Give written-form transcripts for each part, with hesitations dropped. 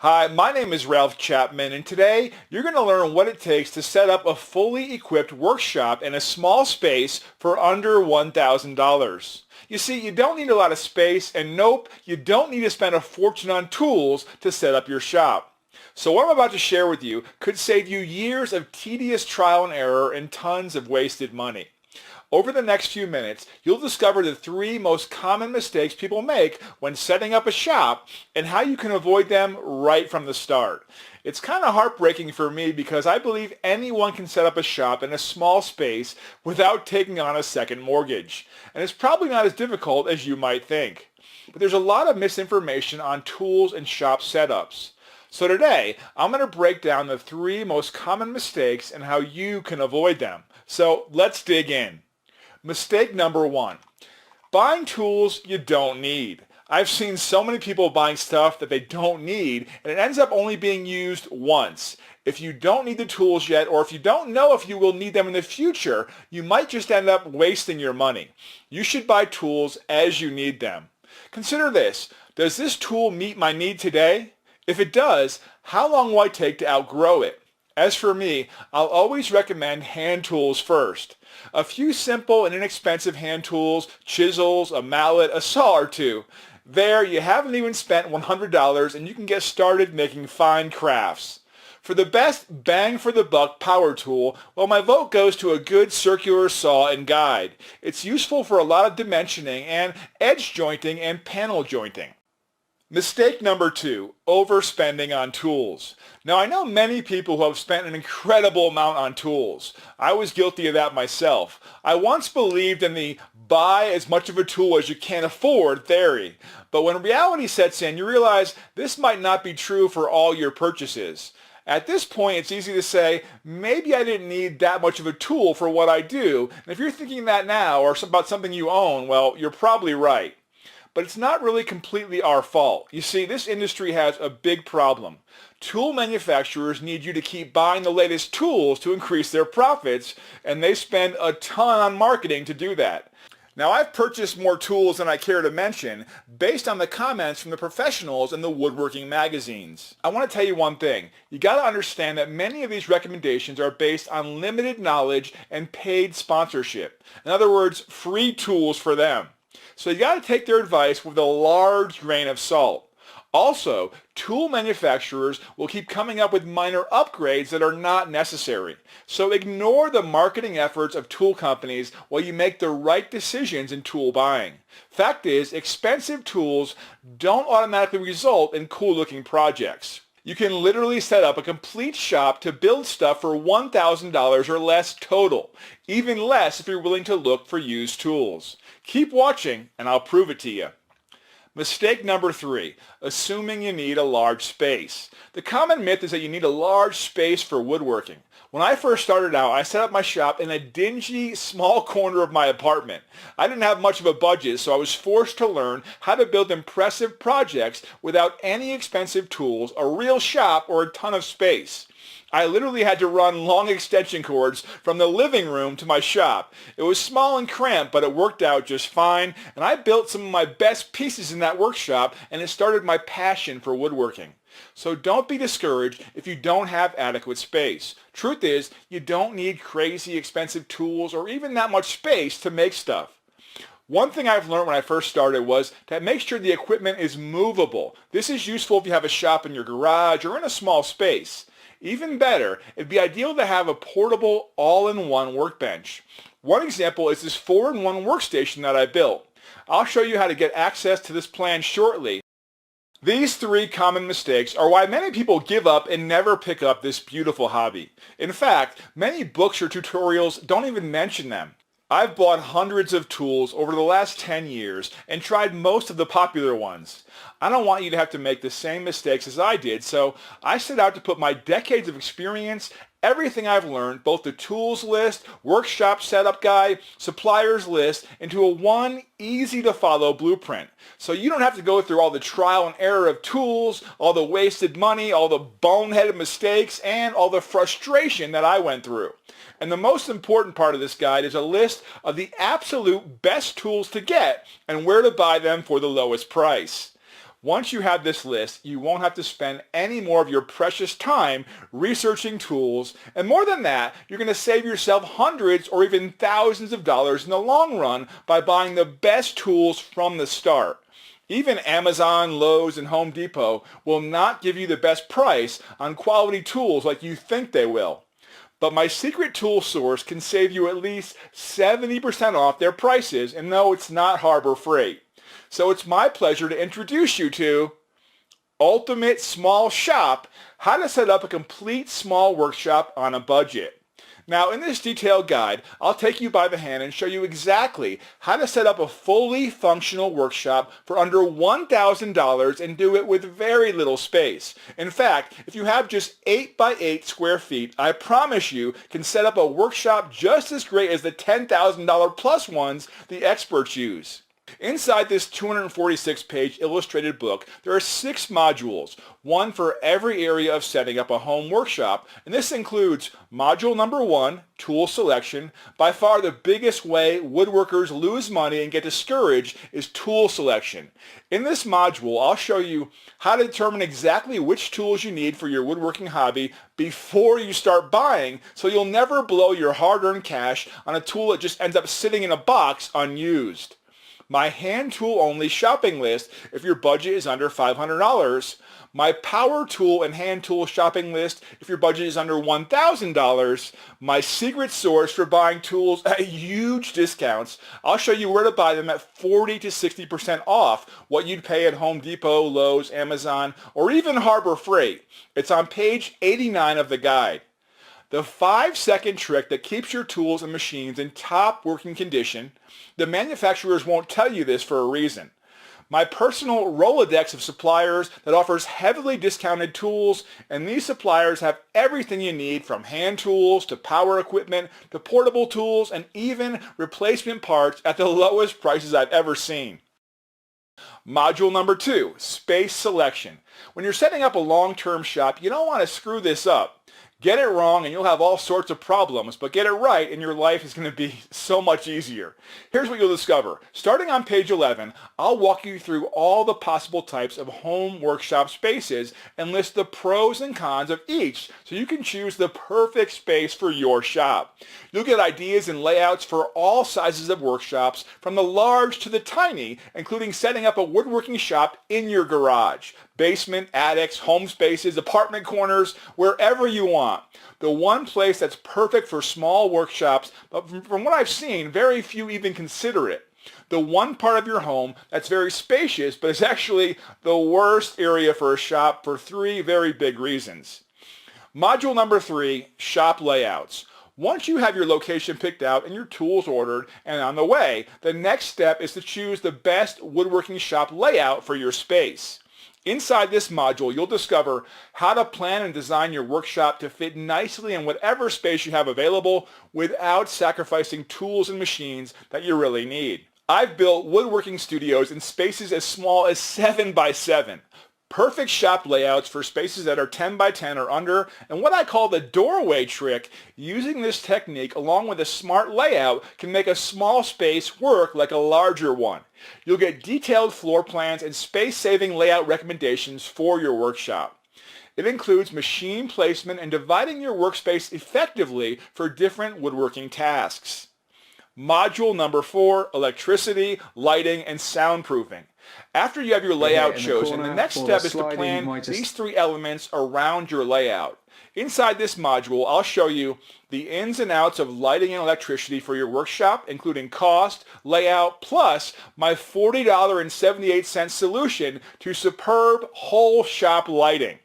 Hi, my name is Ralph Chapman, and today you're going to learn what it takes to set up a fully equipped workshop in a small space for under $1,000. You see, you don't need a lot of space, and nope, you don't need to spend a fortune on tools to set up your shop. So what I'm about to share with you could save you years of tedious trial and error and tons of wasted money. Over the next few minutes, you'll discover the three most common mistakes people make when setting up a shop and how you can avoid them right from the start. It's kind of heartbreaking for me because I believe anyone can set up a shop in a small space without taking on a second mortgage. And it's probably not as difficult as you might think. But there's a lot of misinformation on tools and shop setups. So today, I'm going to break down the three most common mistakes and how you can avoid them. So let's dig in. Mistake number one, buying tools you don't need. I've seen so many people buying stuff that they don't need, and it ends up only being used once. If you don't need the tools yet, or if you don't know if you will need them in the future, you might just end up wasting your money. You should buy tools as you need them. Consider this. Does this tool meet my need today? If it does, how long will I take to outgrow it? As for me, I'll always recommend hand tools first. A few simple and inexpensive hand tools, chisels, a mallet, a saw or two. There, you haven't even spent $100 and you can get started making fine crafts. For the best bang for the buck power tool, well, my vote goes to a good circular saw and guide. It's useful for a lot of dimensioning and edge jointing and panel jointing. Mistake number two, overspending on tools. Now, I know many people who have spent an incredible amount on tools. I was guilty of that myself. I once believed in the buy as much of a tool as you can afford theory. But when reality sets in, you realize this might not be true for all your purchases. At this point, it's easy to say, maybe I didn't need that much of a tool for what I do. And if you're thinking that now or about something you own, well, you're probably right. But it's not really completely our fault. You see, this industry has a big problem. Tool manufacturers need you to keep buying the latest tools to increase their profits, and they spend a ton on marketing to do that. Now, I've purchased more tools than I care to mention based on the comments from the professionals in the woodworking magazines. I want to tell you one thing. You got to understand that many of these recommendations are based on limited knowledge and paid sponsorship. In other words, free tools for them. So you got to take their advice with a large grain of salt. Also, tool manufacturers will keep coming up with minor upgrades that are not necessary. So ignore the marketing efforts of tool companies while you make the right decisions in tool buying. Fact is, expensive tools don't automatically result in cool-looking projects. You can literally set up a complete shop to build stuff for $1,000 or less total, even less if you're willing to look for used tools. Keep watching and I'll prove it to you. Mistake number three, assuming you need a large space. The common myth is that you need a large space for woodworking. When I first started out, I set up my shop in a dingy, small corner of my apartment. I didn't have much of a budget, so I was forced to learn how to build impressive projects without any expensive tools, a real shop, or a ton of space. I literally had to run long extension cords from the living room to my shop. It was small and cramped, but it worked out just fine, and I built some of my best pieces in that workshop, and it started my passion for woodworking. So don't be discouraged if you don't have adequate space. Truth is, you don't need crazy expensive tools or even that much space to make stuff. One thing I've learned when I first started was to make sure the equipment is movable. This is useful if you have a shop in your garage or in a small space. Even better, it'd be ideal to have a portable all-in-one workbench. One example is this 4-in-1 workstation that I built. I'll show you how to get access to this plan shortly. These three common mistakes are why many people give up and never pick up this beautiful hobby. In fact, many books or tutorials don't even mention them. I've bought hundreds of tools over the last 10 years and tried most of the popular ones. I don't want you to have to make the same mistakes as I did, so I set out to put my decades of experience, everything I've learned, both the tools list, workshop setup guide, suppliers list, into a one easy to follow blueprint. So you don't have to go through all the trial and error of tools, all the wasted money, all the boneheaded mistakes, and all the frustration that I went through. And the most important part of this guide is a list of the absolute best tools to get and where to buy them for the lowest price. Once you have this list, you won't have to spend any more of your precious time researching tools, and more than that, you're going to save yourself hundreds or even thousands of dollars in the long run by buying the best tools from the start. Even Amazon, Lowe's, and Home Depot will not give you the best price on quality tools like you think they will. But my secret tool source can save you at least 70% off their prices, and no, it's not Harbor Freight. So it's my pleasure to introduce you to Ultimate Small Shop, how to set up a complete small workshop on a budget. Now, in this detailed guide, I'll take you by the hand and show you exactly how to set up a fully functional workshop for under $1,000 and do it with very little space. In fact, if you have just 8 by 8 square feet, I promise you can set up a workshop just as great as the $10,000 plus ones the experts use. Inside this 246-page illustrated book, there are 6 modules, one for every area of setting up a home workshop, and this includes module number 1, tool selection. By far the biggest way woodworkers lose money and get discouraged is tool selection. In this module, I'll show you how to determine exactly which tools you need for your woodworking hobby before you start buying, so you'll never blow your hard-earned cash on a tool that just ends up sitting in a box unused. My hand tool only shopping list if your budget is under $500, my power tool and hand tool shopping list if your budget is under $1,000, my secret source for buying tools at huge discounts. I'll show you where to buy them at 40 to 60% off what you'd pay at Home Depot, Lowe's, Amazon, or even Harbor Freight. It's on page 89 of the guide. The 5-second trick that keeps your tools and machines in top working condition. The manufacturers won't tell you this for a reason. My personal Rolodex of suppliers that offers heavily discounted tools, and these suppliers have everything you need from hand tools to power equipment to portable tools and even replacement parts at the lowest prices I've ever seen. Module number 2, space selection. When you're setting up a long-term shop, you don't want to screw this up. Get it wrong and you'll have all sorts of problems, but get it right and your life is going to be so much easier. Here's what you'll discover. Starting on page 11, I'll walk you through all the possible types of home workshop spaces and list the pros and cons of each so you can choose the perfect space for your shop. You'll get ideas and layouts for all sizes of workshops, from the large to the tiny, including setting up a woodworking shop in your garage, basement, attics, home spaces, apartment corners, wherever you want. The one place that's perfect for small workshops, but from what I've seen, very few even consider it. The one part of your home that's very spacious, but is actually the worst area for a shop for 3 very big reasons. Module number 3, shop layouts. Once you have your location picked out and your tools ordered and on the way, the next step is to choose the best woodworking shop layout for your space. Inside this module, you'll discover how to plan and design your workshop to fit nicely in whatever space you have available without sacrificing tools and machines that you really need. I've built woodworking studios in spaces as small as 7 by 7. Perfect shop layouts for spaces that are 10 by 10 or under, and what I call the doorway trick. Using this technique along with a smart layout can make a small space work like a larger one. You'll get detailed floor plans and space-saving layout recommendations for your workshop. It includes machine placement and dividing your workspace effectively for different woodworking tasks. Module number 4, electricity, lighting, and soundproofing. After you have your layout chosen, the next step is to plan these 3 elements around your layout. Inside this module, I'll show you the ins and outs of lighting and electricity for your workshop, including cost, layout, plus my $40.78 solution to superb whole shop lighting.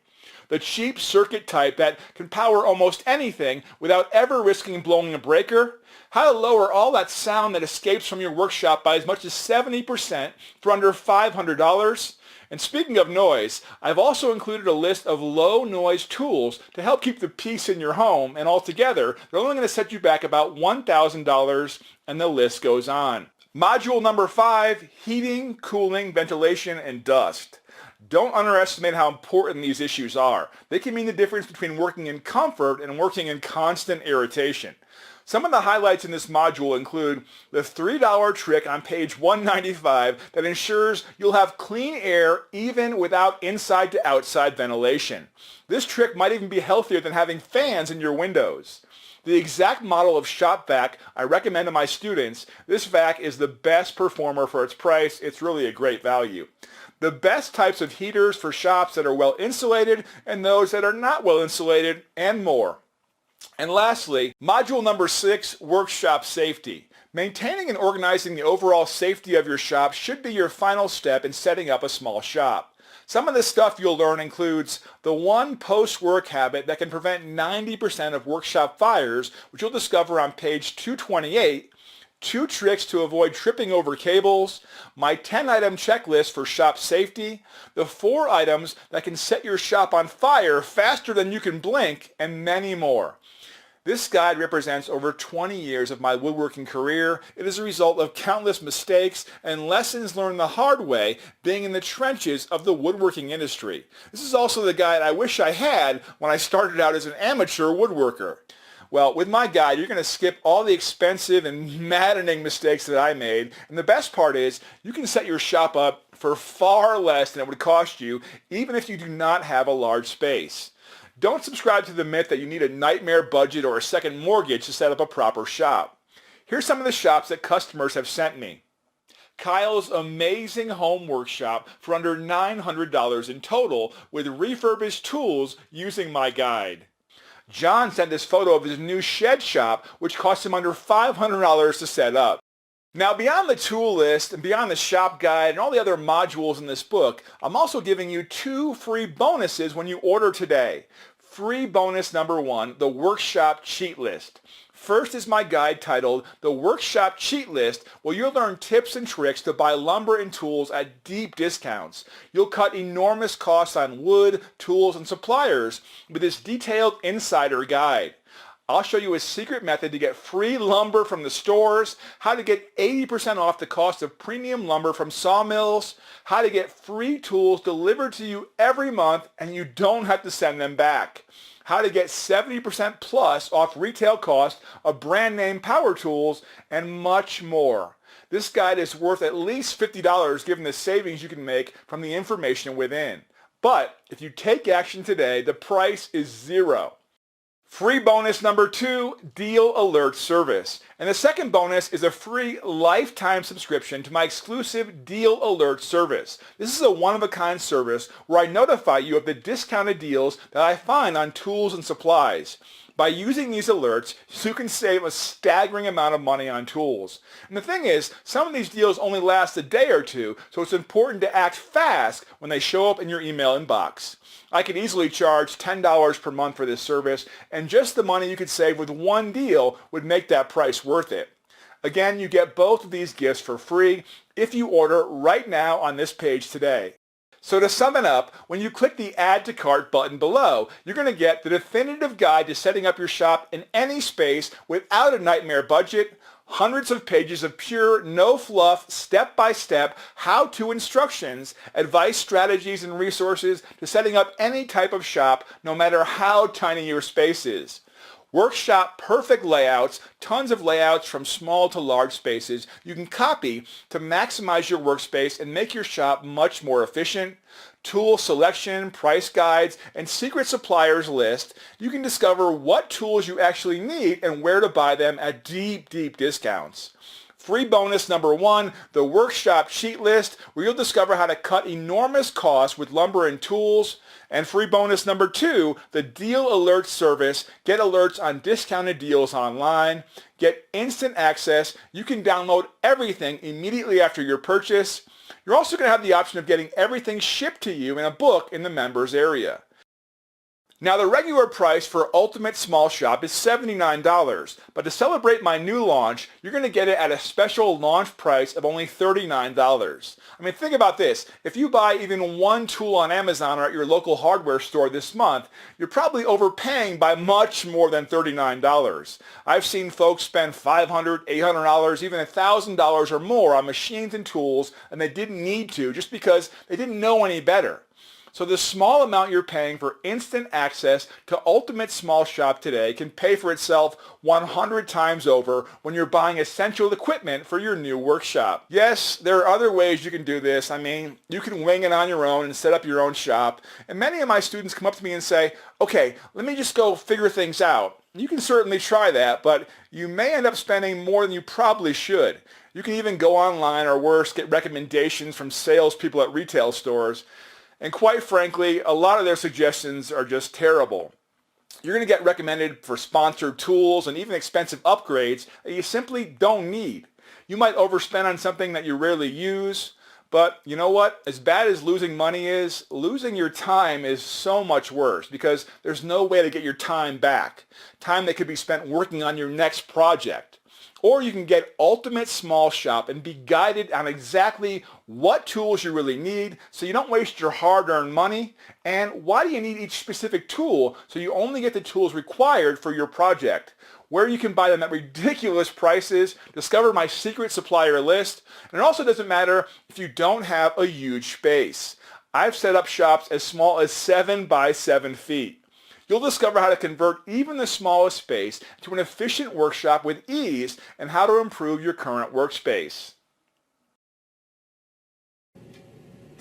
The cheap circuit type that can power almost anything without ever risking blowing a breaker. How to lower all that sound that escapes from your workshop by as much as 70% for under $500. And speaking of noise, I've also included a list of low noise tools to help keep the peace in your home, and altogether, they're only going to set you back about $1,000, and the list goes on. Module number 5, heating, cooling, ventilation, and dust. Don't underestimate how important these issues are. They can mean the difference between working in comfort and working in constant irritation. Some of the highlights in this module include the $3 trick on page 195 that ensures you'll have clean air even without inside to outside ventilation. This trick might even be healthier than having fans in your windows. The exact model of shop vac I recommend to my students. This vac is the best performer for its price. It's really a great value. The best types of heaters for shops that are well insulated and those that are not well insulated, and more. And lastly, module number 6, workshop safety. Maintaining and organizing the overall safety of your shop should be your final step in setting up a small shop. Some of the stuff you'll learn includes the one post-work habit that can prevent 90% of workshop fires, which you'll discover on page 228, 2 tricks to avoid tripping over cables, my 10-item checklist for shop safety, the 4 items that can set your shop on fire faster than you can blink, and many more. This guide represents over 20 years of my woodworking career. It is a result of countless mistakes and lessons learned the hard way being in the trenches of the woodworking industry. This is also the guide I wish I had when I started out as an amateur woodworker. Well, with my guide, you're going to skip all the expensive and maddening mistakes that I made. And the best part is you can set your shop up for far less than it would cost you, even if you do not have a large space. Don't subscribe to the myth that you need a nightmare budget or a second mortgage to set up a proper shop. Here's some of the shops that customers have sent me. Kyle's amazing home workshop for under $900 in total with refurbished tools using my guide. John sent this photo of his new shed shop, which cost him under $500 to set up. Now, beyond the tool list and beyond the shop guide and all the other modules in this book, I'm also giving you 2 free bonuses when you order today. Free bonus number 1, the workshop cheat list. First is my guide titled The Workshop Cheat List, where you'll learn tips and tricks to buy lumber and tools at deep discounts. You'll cut enormous costs on wood, tools, and suppliers with this detailed insider guide. I'll show you a secret method to get free lumber from the stores, how to get 80% off the cost of premium lumber from sawmills, how to get free tools delivered to you every month and you don't have to send them back, how to get 70% plus off retail cost of brand name power tools, and much more. This guide is worth at least $50 given the savings you can make from the information within. But if you take action today, the price is $0. Free bonus number 2, Deal Alert Service. And the second bonus is a free lifetime subscription to my exclusive Deal Alert service. This is a one-of-a-kind service where I notify you of the discounted deals that I find on tools and supplies. By using these alerts, you can save a staggering amount of money on tools. And the thing is, some of these deals only last a day or two, so it's important to act fast when they show up in your email inbox. I could easily charge $10 per month for this service, and just the money you could save with one deal would make that price worth it. Again, you get both of these gifts for free if you order right now on this page today. So to sum it up, when you click the Add to Cart button below, you're going to get the definitive guide to setting up your shop in any space without a nightmare budget, hundreds of pages of pure, no-fluff, step-by-step how-to instructions, advice, strategies, and resources to setting up any type of shop, no matter how tiny your space is. Workshop perfect layouts, tons of layouts from small to large spaces you can copy to maximize your workspace and make your shop much more efficient. Tool selection, price guides, and secret suppliers list. You can discover what tools you actually need and where to buy them at deep, deep discounts. Free bonus number 1, the workshop cheat list, where you'll discover how to cut enormous costs with lumber and tools. And free bonus number 2, the Deal Alert service. Get alerts on discounted deals online. Get instant access. You can download everything immediately after your purchase. You're also going to have the option of getting everything shipped to you in a book in the members area. Now, the regular price for Ultimate Small Shop is $79, but to celebrate my new launch, you're going to get it at a special launch price of only $39. I mean, think about this. If you buy even one tool on Amazon or at your local hardware store this month, you're probably overpaying by much more than $39. I've seen folks spend $500, $800, even $1,000 or more on machines and tools, and they didn't need to just because they didn't know any better. So the small amount you're paying for instant access to Ultimate Small Shop today can pay for itself 100 times over when you're buying essential equipment for your new workshop. Yes, there are other ways you can do this. I mean, you can wing it on your own and set up your own shop. And many of my students come up to me and say, okay, let me just go figure things out. You can certainly try that, but you may end up spending more than you probably should. You can even go online or worse, get recommendations from salespeople at retail stores. And quite frankly, a lot of their suggestions are just terrible. You're going to get recommended for sponsored tools and even expensive upgrades that you simply don't need. You might overspend on something that you rarely use, but you know what? As bad as losing money is, losing your time is so much worse because there's no way to get your time back. Time that could be spent working on your next project. Or you can get Ultimate Small Shop and be guided on exactly what tools you really need so you don't waste your hard-earned money, and why do you need each specific tool so you only get the tools required for your project, where you can buy them at ridiculous prices, discover my secret supplier list, and it also doesn't matter if you don't have a huge space. I've set up shops as small as 7 by 7 feet. You'll discover how to convert even the smallest space to an efficient workshop with ease and how to improve your current workspace.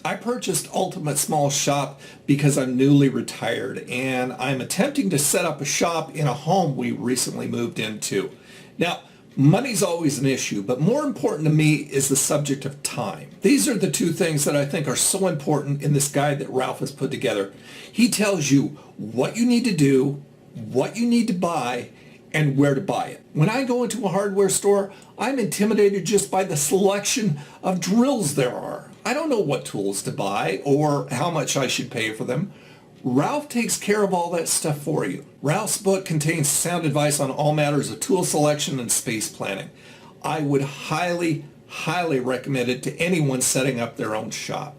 I purchased Ultimate Small Shop because I'm newly retired and I'm attempting to set up a shop in a home we recently moved into. Now, money's always an issue, but more important to me is the subject of time. These are the two things that I think are so important in this guide that Ralph has put together. He tells you what you need to do, what you need to buy, and where to buy it. When I go into a hardware store, I'm intimidated just by the selection of drills there are. I don't know what tools to buy or how much I should pay for them. Ralph takes care of all that stuff for you. Ralph's book contains sound advice on all matters of tool selection and space planning. I would highly, highly recommend it to anyone setting up their own shop.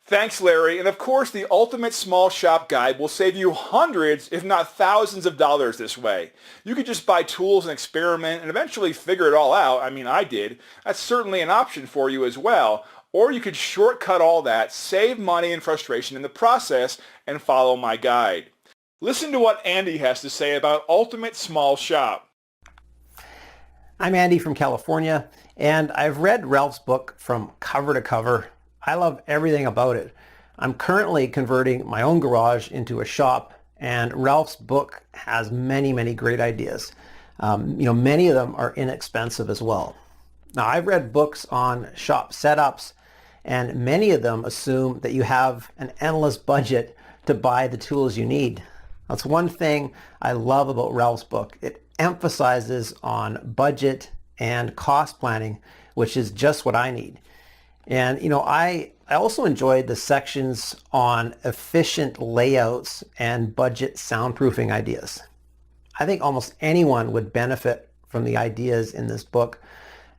Thanks, Larry. And of course, the Ultimate Small Shop Guide will save you hundreds, if not thousands of dollars this way. You could just buy tools and experiment and eventually figure it all out. I mean, I did. That's certainly an option for you as well. Or you could shortcut all that, save money and frustration in the process, and follow my guide. Listen to what Andy has to say about Ultimate Small Shop. I'm Andy from California, and I've read Ralph's book from cover to cover. I love everything about it. I'm currently converting my own garage into a shop, and Ralph's book has many, many great ideas. Many of them are inexpensive as well. Now, I've read books on shop setups, and many of them assume that you have an endless budget to buy the tools you need. That's one thing I love about Ralph's book. It emphasizes on budget and cost planning, which is just what I need. And, I also enjoyed the sections on efficient layouts and budget soundproofing ideas. I think almost anyone would benefit from the ideas in this book,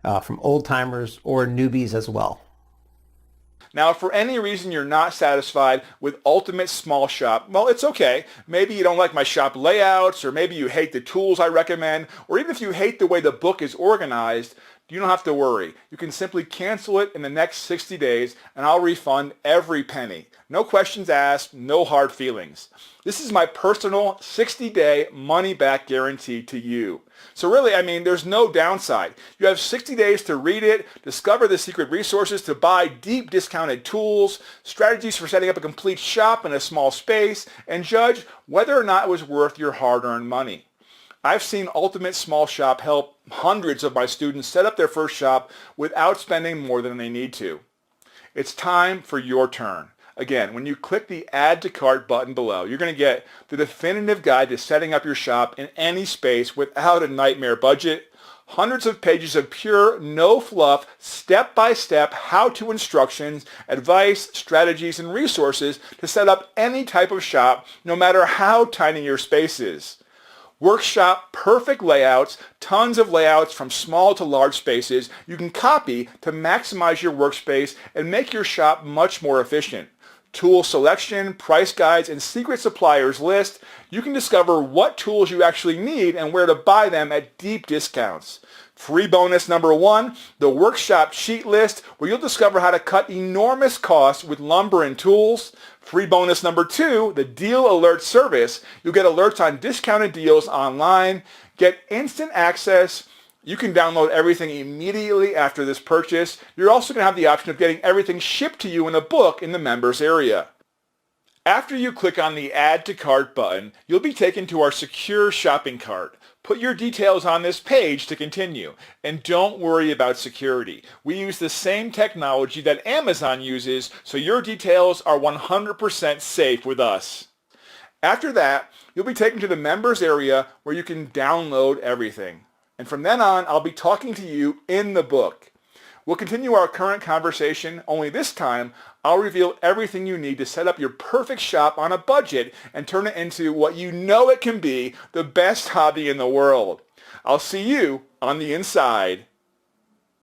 from old-timers or newbies as well. Now, if for any reason you're not satisfied with Ultimate Small Shop, well, it's okay. Maybe you don't like my shop layouts, or maybe you hate the tools I recommend, or even if you hate the way the book is organized, you don't have to worry. You can simply cancel it in the next 60 days, and I'll refund every penny. No questions asked, no hard feelings. This is my personal 60-day money-back guarantee to you. So really, there's no downside. You have 60 days to read it, discover the secret resources to buy deep discounted tools, strategies for setting up a complete shop in a small space, and judge whether or not it was worth your hard-earned money. I've seen Ultimate Small Shop help hundreds of my students set up their first shop without spending more than they need to. It's time for your turn. Again, when you click the Add to Cart button below, you're going to get the definitive guide to setting up your shop in any space without a nightmare budget, hundreds of pages of pure, no-fluff, step-by-step how-to instructions, advice, strategies, and resources to set up any type of shop, no matter how tiny your space is. Workshop perfect layouts, tons of layouts from small to large spaces you can copy to maximize your workspace and make your shop much more efficient. tool selection, price guides, and secret suppliers list, you can discover what tools you actually need and where to buy them at deep discounts. Free bonus number 1, the workshop sheet list, where you'll discover how to cut enormous costs with lumber and tools. Free bonus number 2, the deal alert service. You'll get alerts on discounted deals online, get instant access. You can download everything immediately after this purchase. You're also going to have the option of getting everything shipped to you in a book in the members area. After you click on the Add to Cart button, you'll be taken to our secure shopping cart. Put your details on this page to continue. And don't worry about security. We use the same technology that Amazon uses, so your details are 100% safe with us. After that, you'll be taken to the members area where you can download everything. And from then on, I'll be talking to you in the book. We'll continue our current conversation, only this time I'll reveal everything you need to set up your perfect shop on a budget and turn it into what you know it can be, the best hobby in the world. I'll see you on the inside.